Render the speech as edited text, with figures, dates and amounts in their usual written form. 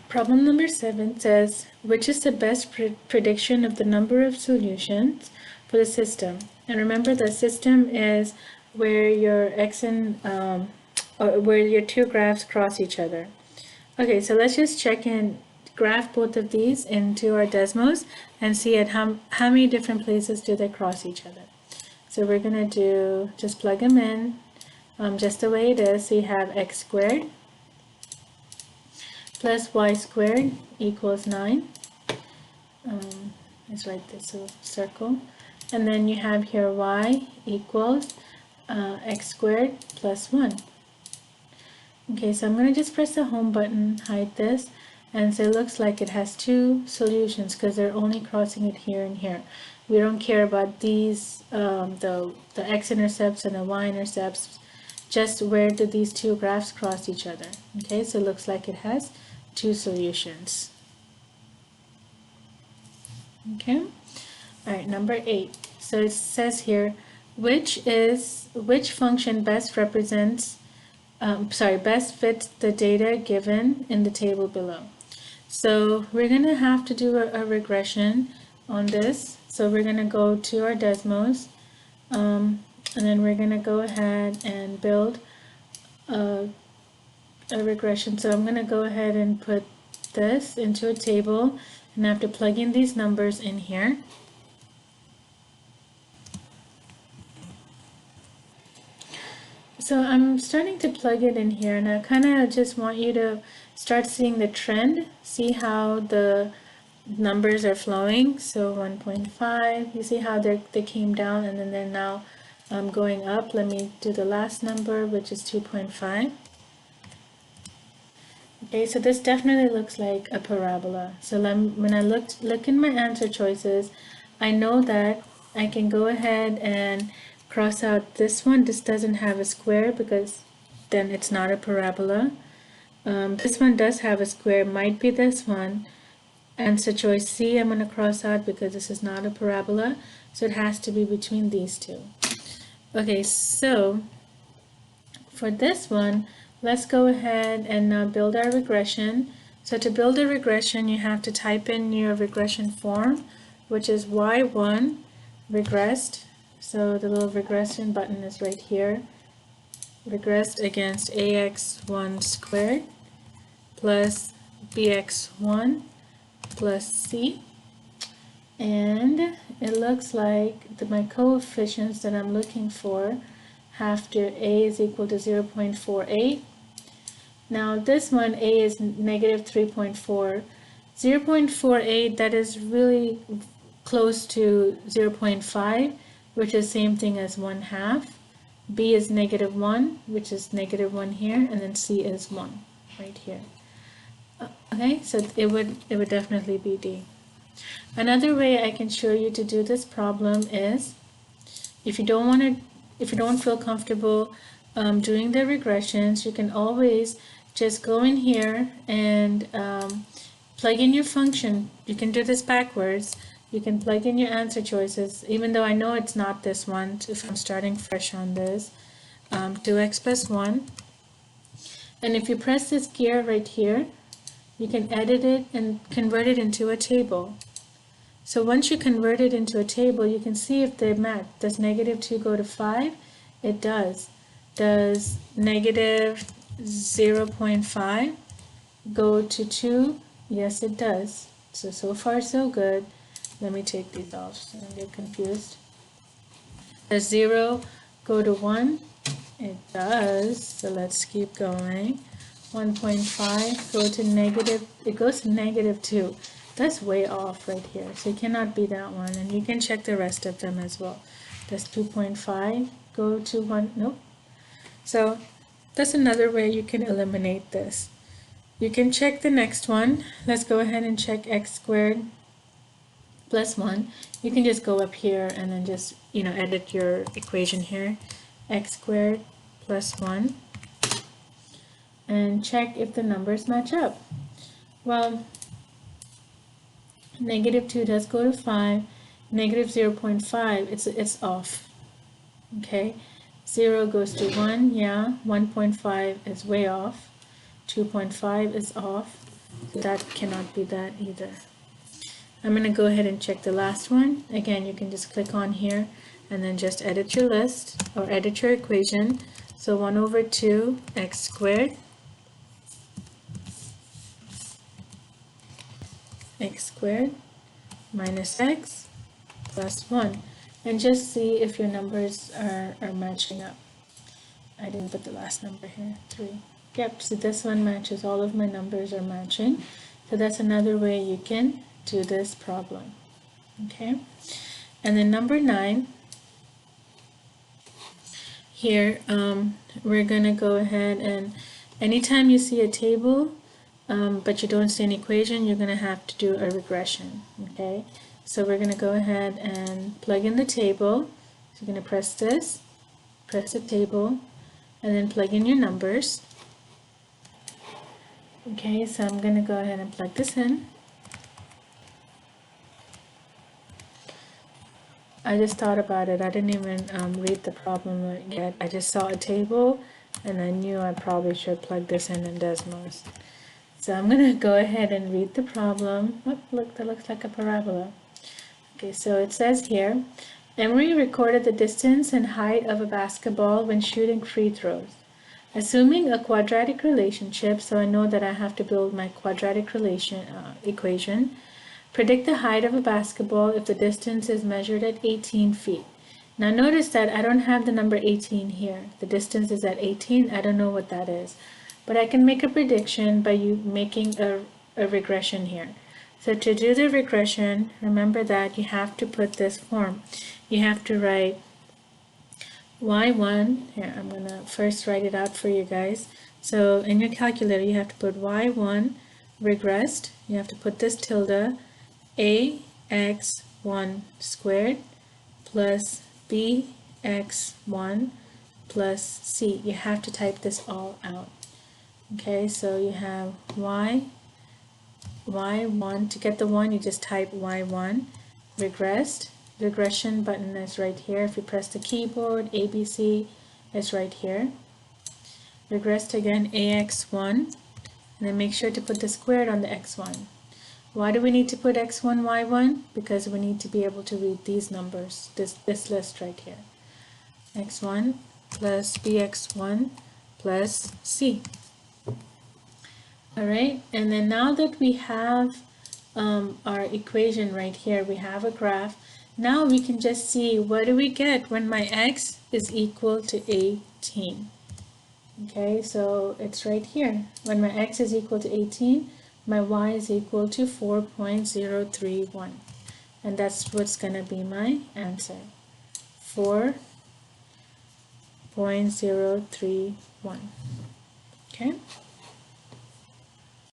Problem number 7 says, which is the best prediction of the number of solutions for the system? And remember, the system is where your x and or where your two graphs cross each other. Okay, so let's just check and graph both of these into our Desmos and see at how many different places do they cross each other. So we're gonna do, just plug them in just the way it is. So you have x squared plus y squared equals 9. Let's write this a circle. And then you have here y equals x squared plus 1. Okay, so I'm going to just press the home button, hide this, and so it looks like it has two solutions because they're only crossing it here and here. We don't care about these, the x-intercepts and the y-intercepts, just where do these two graphs cross each other. Okay, so it looks like it has two solutions. Okay, all right, number 8. So it says here, which function best represents, best fits the data given in the table below. So we're going to have to do a regression on this. So we're going to go to our Desmos, and then we're going to go ahead and build a regression. So I'm going to go ahead and put this into a table, and I have to plug in these numbers in here. So I'm starting to plug it in here, and I kind of just want you to start seeing the trend, see how the numbers are flowing. So 1.5, you see how they came down and then they're now going up. Let me do the last number, which is 2.5. Okay, so this definitely looks like a parabola. So when I look in my answer choices, I know that I can go ahead and cross out this one. This doesn't have a square because then it's not a parabola. This one does have a square, might be this one. Answer choice C, I'm going to cross out because this is not a parabola, so it has to be between these two. Okay, so for this one, let's go ahead and now build our regression. So to build a regression, you have to type in your regression form, which is y1 regressed. So the little regression button is right here. Regressed against ax1 squared plus bx1 plus c. And it looks like my coefficients that I'm looking for have to a is equal to 0.48. Now this one, a is negative 3.4. 0.48, that is really close to 0.5, which is same thing as 1/2. B is negative 1, which is negative 1 here, and then C is 1 right here. Okay, so it would definitely be D. Another way I can show you to do this problem is, if you don't feel comfortable doing the regressions, you can always just go in here and plug in your function. You can do this backwards. You can plug in your answer choices, even though I know it's not this one, if I'm starting fresh on this. 2x plus 1. And if you press this gear right here, you can edit it and convert it into a table. So once you convert it into a table, you can see if they match. Does negative 2 go to 5? It does. Does negative 0.5 go to 2? Yes, it does. So far so good. Let me take these off so I don't get confused. Does 0 go to 1? It does. So let's keep going. 1.5 go to negative, it goes to negative 2. That's way off right here. So it cannot be that one. And you can check the rest of them as well. Does 2.5 go to 1? Nope. So that's another way you can eliminate this. You can check the next one. Let's go ahead and check x squared plus 1. You can just go up here and then just, edit your equation here. X squared plus 1. And check if the numbers match up. Well, negative 2 does go to 5. Negative 0.5, it's off. Okay, 0 goes to 1, yeah. 1.5 is way off. 2.5 is off. So that cannot be that either. I'm going to go ahead and check the last one. Again, you can just click on here and then just edit your list or edit your equation. So 1 over 2 x squared minus x plus 1. And just see if your numbers are matching up. I didn't put the last number here, 3. Yep, so this one matches. All of my numbers are matching. So that's another way you can do this problem. Okay, and then number 9, here we're gonna go ahead and anytime you see a table but you don't see an equation, you're gonna have to do a regression. Okay, so we're gonna go ahead and plug in the table. So you're gonna press this, press the table, and then plug in your numbers. Okay, so I'm gonna go ahead and plug this in. I just thought about it. I didn't even read the problem yet. I just saw a table and I knew I probably should plug this in Desmos. So I'm going to go ahead and read the problem. Oh, look, that looks like a parabola. Okay, so it says here, Emery recorded the distance and height of a basketball when shooting free throws. Assuming a quadratic relationship, so I know that I have to build my quadratic equation. Predict the height of a basketball if the distance is measured at 18 feet. Now notice that I don't have the number 18 here. The distance is at 18. I don't know what that is. But I can make a prediction by you making a regression here. So to do the regression, remember that you have to put this form. You have to write y1. Here, I'm going to first write it out for you guys. So in your calculator, you have to put y1 regressed. You have to put this tilde, ax1 squared plus bx1 plus c. You have to type this all out. Okay, so you have y1. To get the 1, you just type y1 regressed. Regression button is right here. If you press the keyboard, ABC is right here. Regressed again, ax1, and then make sure to put the squared on the x1. Why do we need to put x1, y1? Because we need to be able to read these numbers, this list right here. x1 plus bx1 plus c. Alright, and then now that we have our equation right here, we have a graph. Now we can just see what do we get when my x is equal to 18. Okay, so it's right here. When my x is equal to 18, my y is equal to 4.031. And that's what's going to be my answer. 4.031. Okay.